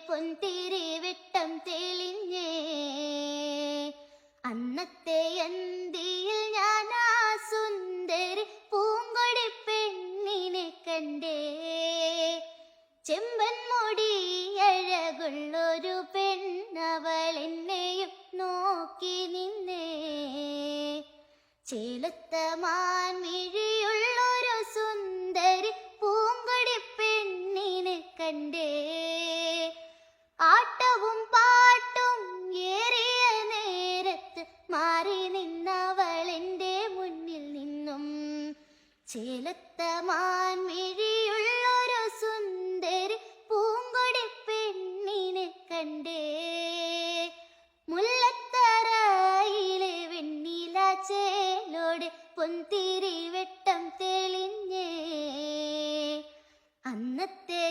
പൊന്തിരി വെട്ടം തെളിഞ്ഞേ. അന്നത്തെ അന്തിയിൽ ഞാൻ ആ സുന്ദരി പൂങ്കൊടി പെണ്ണിനെ കണ്ടേ. ചെമ്പൻ മുടി അഴകുള്ളൊരു പെണ്ണവൾ എന്നെയും നോക്കി നിന്നേ. ചേലത്ത മാൻമിഴിയുള്ളൊരു സുന്ദരി പൂങ്കൊടി പെണ്ണിനെ കണ്ടേ. ആട്ടവും പാട്ടും ഏറിയ നേരത്ത് മാറി നിന്നവൾ എൻ്റെ മുന്നിൽ നിന്നും. ചേലത്ത മാൻമിഴിയുള്ളൊരു സുന്ദരി പൂങ്കൊടി പെണ്ണിനെ കണ്ടേ. മുല്ലത്തറയിലെ വെണ്ണില ചേലോടെ പൊന്തിരി വെട്ടം തെളിഞ്ഞേ. അന്നത്തെ